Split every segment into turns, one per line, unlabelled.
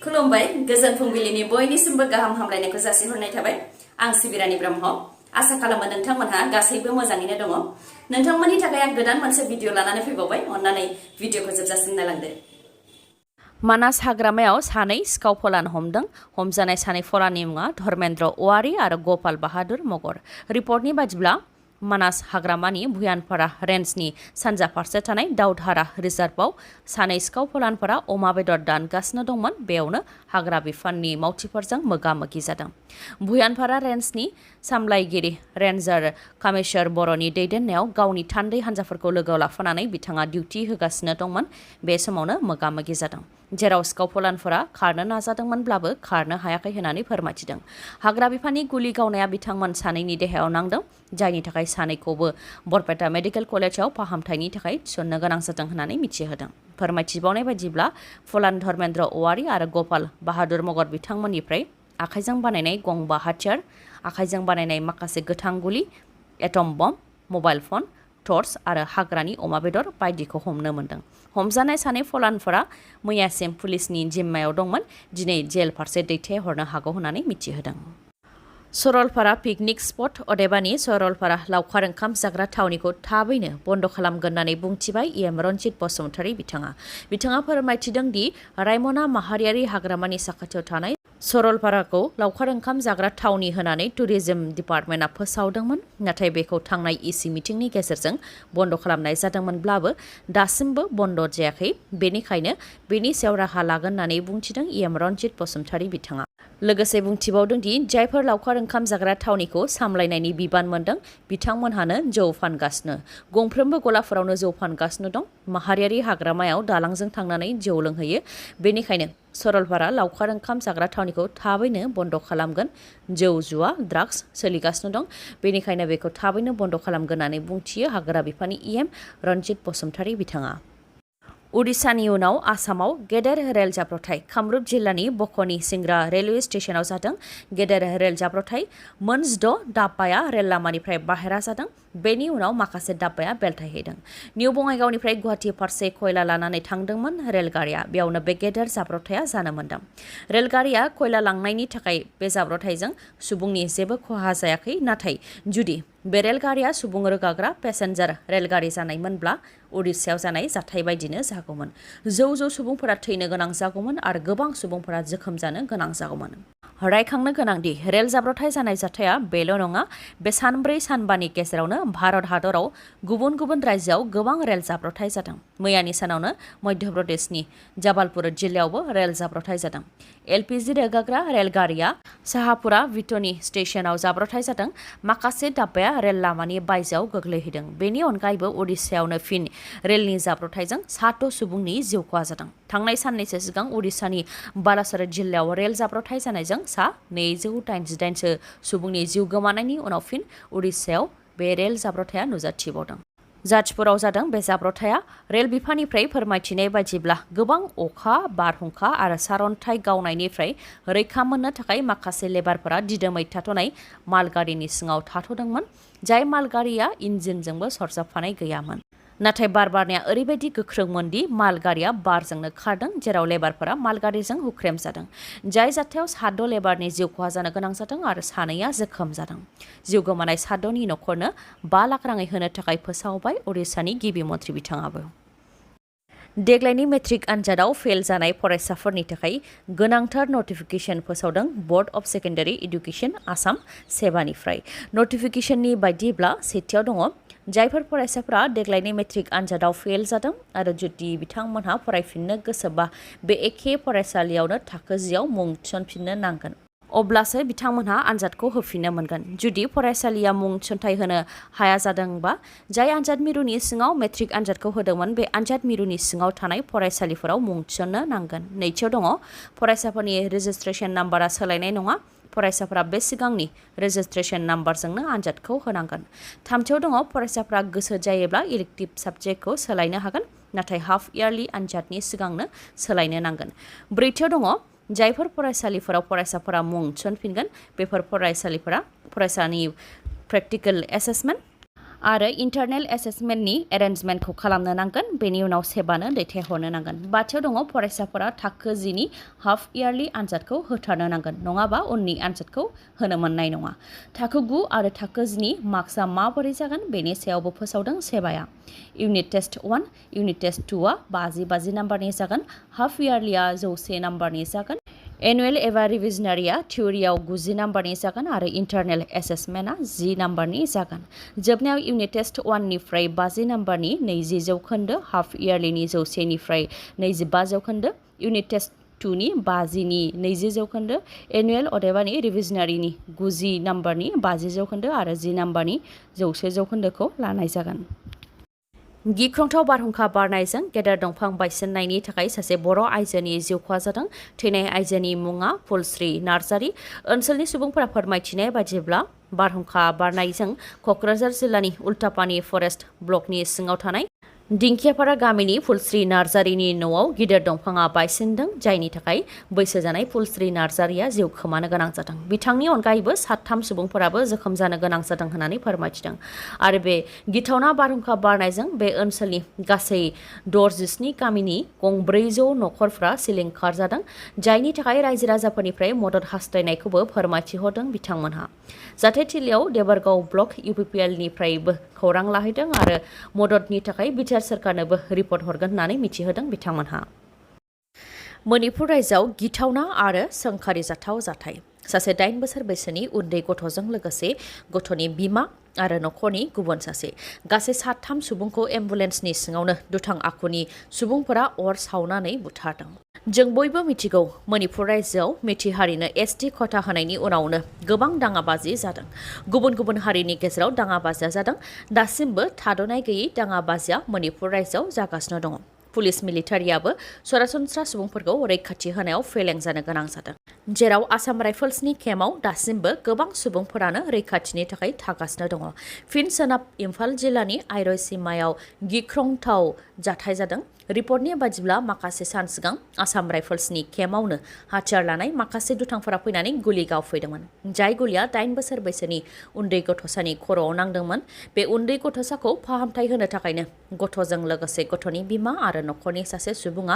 खुलुमबाय गोजोन फुंबिलिनि बयनिसिमबो गाहाम हामलायनायखौ जासिहरनाय थाबाय आं सिबिरानि ब्रह्म आसा खालामो नोंथांमोनहा गासैबो मोजाङैनो दङ नोंथांमोननि थाखाय आं गोदान मोनसे भिडिअ लानानै फैबावबाय अन्नानै भिडिअखौ जोबजासिम नायलांदो मानास हाग्रामायाव सानै सिखाव फलान हमदों हमजानाय सानै फलाननि मुङा धर्मेन्द्र औवारी आरो गपाल बाहादुर मगर रिपर्टनि बादिब्ला मानास हाग्रामानि भुयानपारा रेन्जनि सानजा फारसे थानाय दाउधारा रिजार्भआव सानै सिखाव फलानफोरा अमा बेदर दानगासिनो दंमोन बेयावनो हाग्रा बिफाननि मावथिफोरजों मोगा-मोगि जादों भुयानपारा रेन्जनि सामलायगिरि रेन्जार कामेश्वर बर'नि दैदेननायाव गावनि थान्दै हान्जाफोरखौ लोगोआव लाफानानै बिथाङा डिउटि होगासिनो दंमोन बे समावनो मोगा-मोगि जादों जेराव सिखाव फलानफोरा खारनो नाजादोंमोनब्लाबो खारनो हायाखै होननानै फोरमायथिदों हाग्रा बिफाननि गुलि गावनाया बिथांमोन सानैनि देहायाव नांदों जायनि थाखाय सानैखौबो बरपेटा मेडिकेल कलेजाव फाहामथायनि थाखाय थिसननो गोनां जादों होननानै मिथिहोदों फोरमायथिबावनाय बायदिब्ला फलान धर्मेन्द्र औवारी आरो गपाल बाहादुर मगर बिथांमोननिफ्राय आखाइजों बानायनाय गंबा हाथियार आखाइजों बानायनाय माखासे गोथां गुलि atom bomb mobile phone torch आरो हाग्रानि अमा बेदर बायदिखौ हमनो मोन्दों हमजानाय सानै फलानफोरा मैयासिम पुलिसनि जिम्मायाव दंमोन दिनै जेल फारसे दैथायहरनो हागौ होननानै मिथिहोदों सरलपारा पिकनिक स्पट अदेबानि सरलपारा लावखार ओंखाम जाग्रा थावनिखौ थाबैनो बन्द खालामगोन होननानै बुंथिबाय इएम रनजित बसुमतारी बिथाङा फोरमायथिदों दि रायमना माहारियारि हाग्रामानि साखाथियाव थानाय सरलपाराखौ लावखार ओंखाम जाग्रा थावनि होनानै टुरिजम डिपार्टमेन्टआ फोसावदोंमोन नाथाय बेखौ थांनाय इसि मिटिंनि गेजेरजों बन्द खालामनाय जादोंमोनब्लाबो दासिमबो बन्द जायाखै बेनिखायनो बेनि सायाव राहा लागोन होननानै बुंथिदों इएम रनजित बसुमतारी बिथाङा लोगोसे बुंथिबावदों दि जायफोर लावखार ओंखाम जाग्रा थावनिखौ सामलायनायनि बिबान मोनदों बिथांमोनहानो जौ फानगासिनो गंफ्रोमबो गलाफोरावनो जौ फानगासिनो दं माहारियारि हाग्रामायाव दालांजों थांनानै जौ लोंहैयो बेनिखायनो सरलपारा लावखार ओंखाम जाग्रा थावनिखौ थाबैनो बन्द खालामगोन जौ जुवा ड्राग्स सोलिगासिनो दं बेनिखायनो बेखौ थाबैनो बन्द खालामगोन होननानै बुंथियो हाग्रा बिफाननि इएम रनजित बसुमतारी बिथाङा उडिशानि उनाव आसामाव गेदेर रेल जाब्रबथाय कामरुप जिल्लानि बक'नि सिंग्रा रेलवे स्टेशनाव जादों गेदेर रेल जाब्रबथाय मोन 6 दाब्बाया रेल लामानिफ्राय बाहेरा जादों बेनि उनाव माखासे दाब्बाया बेलथायहैदों निउ बङाइगावनिफ्राय गुवाहाटी फारसे खयला लानानै थांदोंमोन रेलगारिया बेयावनो बे गेदेर जाब्रबथाया जानो मोन्दों रेलगारिया खयला लांनायनि थाखाय बे जाब्रबथायजों सुबुंनि जेबो खहा जायाखै नाथाय जुदि बे रेलगारिया सुबुं रोगाग्रा पेसेन्जार रेलगारि जानायमोनब्ला उडिशायाव जानाय जाथाय बायदिनो जागौमोन जौ सुबुंफोरा थैनो गोनां जागौमोन आरो गोबां सुबुंफोरा जोखोम जानो गोनां जागौमोन रायखांनो गोनांदि रेल जाब्रबथाय जानाय जाथाया बेल' नङा बे सानब्रै सानबानि गेजेरावनो भारत हादराव गुबुन गुबुन रायजोआव गोबां रेल जाब्रबथाय जादों मैयानि सानावनो मध्य प्रदेशनि जबलपुर जिल्लायावबो रेल जाब्रबथाय जादों एलपिजि रोगाग्रा रेलगारिया साहापुरा भिट'नि स्टेशनाव जाब्रबथाय जादों माखासे दाब्बाया रेल लामानि बायजोआव गोग्लैहैदों बेनि अनगायैबो उडिशायावनो फिन रेलनि जाब्रबथायजों 7 सुबुंनि जिउ खहा जादों थांनाय साननैसो सिगां उडिशानि बालासोर जिल्लायाव रेल जाब्रबथाय जानायजों 288 सुबुंनि जिउ गोमानायनि उनाव फिन उडिशायाव बे रेल जाब्रबथाया नुजाथिबावदों जाजपुराव जादों बे जाब्रबथाया रेल बिफाननिफ्राय फोरमायथिनाय बायदिब्ला गोबां अखा बारहुंखा आरो सारअन्थाइ गावनायनिफ्राय रैखा मोननो थाखाय माखासे लेबारफोरा दिदोमै थाथ'नाय मालगारिनि सिङाव थाथ'दोंमोन जाय मालगारिया इन्जिनजोंबो सरजाबफानाय गैयामोन नाथाय बार बारनाया ओरैबायदि गोख्रोंमोन दि मालगारिया बारजोंनो खारदों जेराव लेबारफोरा मालगारिजों हुख्रेम जादों जाय जाथायाव 7 लेबारनि जिउ खहा जानो गोनां जादों आरो 2 जोखोम जादों जिउ गोमानाय 7नि न'खरनो 5 लाख राङै होनो थाखाय फोसावबाय उडिशानि गिबि मन्थ्रि बिथाङाबो देग्लायनि मेट्रिक आनजादाव फेल जानाय फरायसाफोरनि थाखाय गोनांथार नटिफिकेशन फोसावदों board of secondary education Assam सेबानिफ्राय नटिफिकेशननि बायदिब्ला सेथियाव दङ जायफोर फरायसाफोरा देग्लायनि मेट्रिक आनजादाव फेल जादों आरो जुदि बिथांमोनहा फरायफिननो गोसोबा बे एखे फरायसालियावनो थाखो 10आव मुं थिसनफिननो नांगोन अब्लासो बिथांमोनहा आनजादखौ होफिननो मोनगोन जुदि फरायसालिया मुं थिसनथाइ होनो हाया जादोंबा जाय आनजाद मिरुनि सिङाव मेट्रिक आनजादखौ होदोंमोन बे आनजाद मिरुनि सिङाव थानाय फरायसालिफोराव मुं थिसननो नांगोन नैथियाव दङ फरायसाफोरनि रेजिस्ट्रेशन नाम्बारा सोलायनाय नङा फरायसाफोरा बे सिगांनि रेजिस्ट्रेशन नाम्बारजोंनो आनजादखौ होनांगोन थामथियाव दङ फरायसाफोरा गोसो जायोब्ला इलेक्टिभ साबजेक्टखौ सोलायनो हागोन नाथाय हाफ इयारलि आनजादनि सिगांनो सोलायनो नांगोन ब्रैथियाव दङ जायफोर फरायसालिफोराव फरायसाफोरा मुं थिसनफिनगोन बेफोर फरायसालिफोरा फरायसानि प्रेक्टिकल एसेसमेन्ट आरो इन्टारनेल एसेसमेन्टनि एरेन्जमेन्टखौ खालामनो नांगोन बेनि उनाव सेबानो दैथायहरनो नांगोन बाथियाव दङ फरायसाफोरा थाखो 10नि हाफ इयारलि आनजादखौ होथारनो नांगोन नङाबा उननि आनजादखौ होनो मोननाय नङा थाखो 9 आरो थाखो 10नि मार्क्सआ माबोरै जागोन बेनि सायावबो फोसावदों सेबाया इउनिट टेस्ट 1 इउनिट टेस्ट 2 आ 50 नाम्बारनि जागोन हाफ इयारलिया 100 नाम्बारनि जागोन एनुवेल एबा रिभिजनारिया थिउरियाव 90 नाम्बारनि जागोन आरो इन्टारनेल एसेसमेन्टआ 10 नाम्बारनि जागोन जोबनायाव इउनिट टेस्ट 1 निफ्राय 50 नाम्बारनि 20 जौखोन्दो हाफ इयारलिनि 100 निफ्राय 25 जौखोन्दो इउनिट टेस्ट 2 नि 50 नि 20 जौखोन्दो एनुवेल अदेबानि रिभिजनारिनि 90 नाम्बारनि 50 जौखोन्दो आरो 10 नाम्बारनि 100 जौखोन्दोखौ लानाय जागोन गिख्रंथाव बारहुंखा बारनायजों गेदेर दंफां बायसिननायनि थाखाय सासे बर' आइजोनि जिउ खहा जादों थैनाय आइजोनि मुङा फुलस्रि नार्जारी ओनसोलनि सुबुंफोरा फोरमायथिनाय बायदिब्ला बारहुंखा बारनायजों क'क्राझार जिल्लानि उल्टापानि फरेस्ट ब्लकनि सिङाव थानाय दिंखियापारा गामिनि फुलस्रि नार्जारीनि न'आव गिदिर दंफाङा बायसिनदों जायनि थाखाय बैसो जानाय फुलस्रि नार्जारीया जिउ खोमानो गोनां जादों बिथांनि अनगायैबो 7 सुबुंफोराबो जोखोम जानो गोनां जादों होननानै फोरमायथिदों आरो बे गिथावना बारहुंखा बारनायजों बे ओनसोलनि गासै 67 गामिनि 400 न'खरफ्रा सिलिंखार जादों जायनि थाखाय रायजो राजाफोरनिफ्राय मदद हास्थायनायखौबो फोरमायथिहरदों बिथांमोनहा जाथायथिलियाव देबरगाव ब्लक इउपिपिएलनिफ्रायबो खौरां लाहैदों आरो मददनि थाखाय बिटिआर सरकारनोबो रिपर्ट हरगोन होननानै मिथिहोदों बिथांमोनहा मणिपुर रायजोआव गिथावना आरो सोंखारिजाथाव जाथाय सासे 8 बोसोर बैसोनि उन्दै गथ'जों लोगोसे गथ'नि बिमा आरो न'खरनि गुबुन सासे गासै 7 सुबुंखौ एम्बुलेन्सनि सिङावनो दुथां आखुनि सुबुंफोरा अर सावनानै बुथारदों जों बयबो मिथिगौ मणिपुर रायजोआव मिथि हारिनो एसटि खथा होनायनि उनावनो गोबां दाङाबाजि जादों गुबुन गुबुन हारिनि गेजेराव दाङाबाजिया जादों दासिमबो थाद'नाय गैयै दाङाबाजिया मणिपुर रायजोआव जागासिनो दङ पुलिस मिलिटारियाबो सरासनस्रा सुबुंफोरखौ रैखाथि होनायाव फेलें जानो गोनां जादों जेराव आसाम राइफल्सनि केम्पआव दासिमबो गोबां सुबुंफोरानो रैखाथिनि थाखाय थागासिनो दङ फिन सोनाब इम्फाल जिल्लानि आइरय सिमायाव गिख्रंथाव जाथाय जादों रिपर्टनि बायदिब्ला माखासे सान सिगां आसाम राइफल्सनि केम्पआवनो हाथियार लानाय माखासे दुथांफोरा फैनानै गुलि गावफैदोंमोन जाय गुलिया 8 बोसोर बैसोनि उन्दै गथ'सानि खर'आव नांदोंमोन बे उन्दै गथ'साखौ फाहामथाय होनो थाखायनो गथ'जों लोगोसे गथ'नि बिमा आरो न'खरनि सासे सुबुङा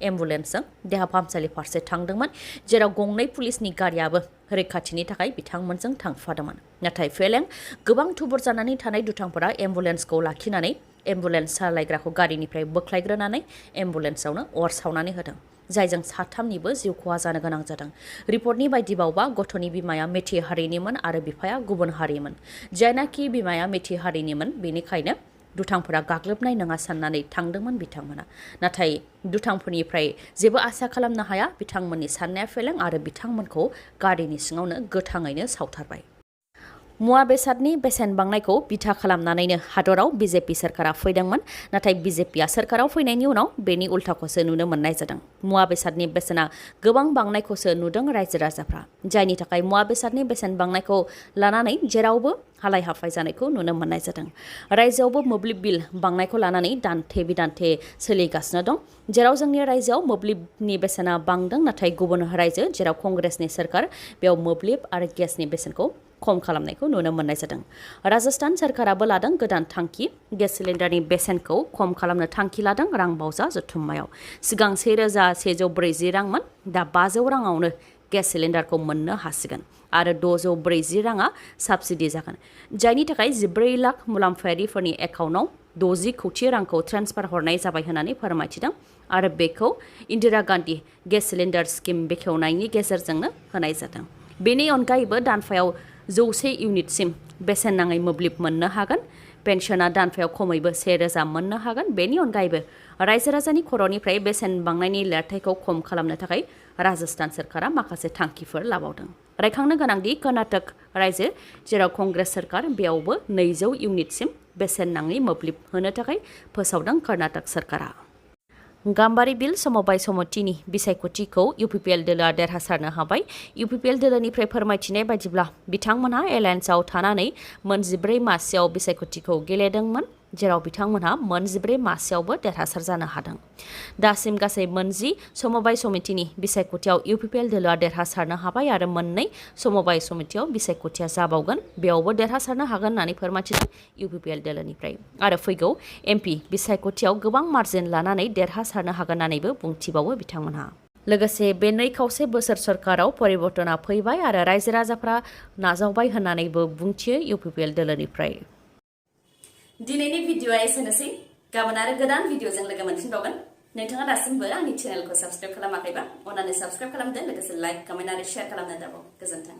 एम्बुलेन्सजों देहा फाहामसालि फारसे थांदोंमोन जेराव गंनै पुलिसनि गारियाबो रैखाथिनि थाखाय बिथांमोनजों थांफादोंमोन नाथाय फेलें गोबां थुबुर जानानै थानाय दुथांफोरा एम्बुलेन्सखौ लाखिनानै एम्बुलेन्स सालायग्राखौ गारिनिफ्राय बोख्लायग्रोनानै एम्बुलेन्सआवनो अर सावनानै होदों जायजों 3निबो जिउ खहा जानो गोनां जादों रिपर्टनि बायदिबावबा गथ'नि बिमाया मेथि हारिनिमोन आरो बिफाया गुबुन हारिमोन जायनाखि बिमाया मेथि हारिनिमोन बेनिखायनो दुथांफोरा गाग्लोबनाय नङा साननानै थांदोंमोन बिथांमोना नाथाय दुथांफोरनिफ्राय जेबो आसा खालामनो हाया बिथांमोननि साननाया फेलें आरो बिथांमोनखौ गारिनि सिङावनो गोथाङैनो सावथारबाय मुवा बेसादनि बेसेन बांनायखौ बिथा खालामनानैनो हादराव बिजेपि सरकारा फैदोंमोन नाथाय बिजेपिया सरकाराव फैनायनि उनाव बेनि उल्थाखौसो नुनो मोननाय जादों मुवा बेसादनि बेसेना गोबां बांनायखौसो नुदों रायजो राजाफ्रा जायनि थाखाय मुवा बेसादनि बेसेन बांनायखौ लानानै जेरावबो हालाय हाफाय जानायखौ नुनो मोननाय जादों रायजोआवबो मोब्लिब बिल बांनायखौ लानानै दान्थे बिदान्थे सोलिगासिनो दं जेराव जोंनि रायजोआव मोब्लिबनि बेसेना बांदों नाथाय गुबुन रायजो जेराव कंग्रेसनि सरकार बेयाव मोब्लिब आरो गेसनि बेसेनखौ खम खालामनायखौ नुनो मोननाय जादों राजस्थान सरकाराबो लादों गोदान थांखि गेस सिलिन्डारनि बेसेनखौ खम खालामनो थांखि लादों रां बावजा जथुम्मायाव सिगां 1140 रांमोन दा 500 राङावनो गेस सिलिन्डारखौ मोननो हासिगोन आरो 640 राङा साबसिडि जागोन जायनि थाखाय 14 लाख मुलाम्फायारिफोरनि एकाउन्टआव 60 कोटी रांखौ ट्रेन्सफार हरनाय जाबाय होननानै फोरमायथिदों आरो बेखौ Indira Gandhi gas cylinder scheme बेखेवनायनि गेजेरजोंनो होनाय जादों बेनि अनगायैबो दानफायाव 100 इउनिटसिम बेसेन नाङै मोब्लिब मोननो हागोन पेन्सना दानफायाव खमैबो 1000 मोननो हागोन बेनि अनगायैबो रायजो राजानि खर'निफ्राय बेसेन बांनायनि लिरथायखौ खम खालामनो थाखाय राजस्थान सरकारा माखासे थांखिफोर लाबावदों रायखांनो गोनांदि कर्नाटक रायजो जेराव कंग्रेस सरकार बेयावबो 200 इउनिटसिम बेसेन नाङै मोब्लिब होनो थाखाय फोसावदों कर्नाटक सरकारा गाम्बारि बिल समबाय समथिनि बिसायख'थिखौ इउपिपिएल दोलोआ देरहासारनो हाबाय इउपिपिएल दोलोनिफ्राय फोरमायथिनाय बायदिब्ला बिथांमोनहा एलायन्सआव थानानै मोन 14 मासियाव बिसायख'थिखौ गेलेदोंमोन जेराव बिथांमोनहा मोन 14 मासियावबो देरहासार जानो हादों। दासिम गासै मोन 10 समबाय समितिनि बिसायख'थियाव इउपिपिएल दोलोआ देरहासारनो हाबाय आरो मोननै समबाय समितियाव बिसायख'थिया जाबावगोन, बेयावबो देरहासारनो हागोन होननानै फोरमायथिदों इउपिपिएल दोलोनिफ्राय। आरो फैगौ एमपि बिसायख'थियाव गोबां मार्जिन लानानै देरहासारनो हागोन होननानैबो बुंथिबावो बिथांमोनहा। लोगोसे बे 2 खावसे बोसोर सरकाराव परिबर्तना फैबाय आरो रायजो राजाफ्रा नाजावबाय होननानैबो बुंथियो इउपिपिएल दोलोनिफ्राय। दिनैनि भिडिअआ एसेनोसै। गाबोन आरो गोदान भिडिअजों लोगो मोनफिनबावगोन। नोंथाङा दासिमबो आंनि चेनेलखौ साबस्क्राइब खालामाखैबा अन्नानै साबस्क्राइब खालामदो, लोगोसे लाइक, कमेन्ट आरो शेयार खालामनो दाबाव। गोजोन्थों।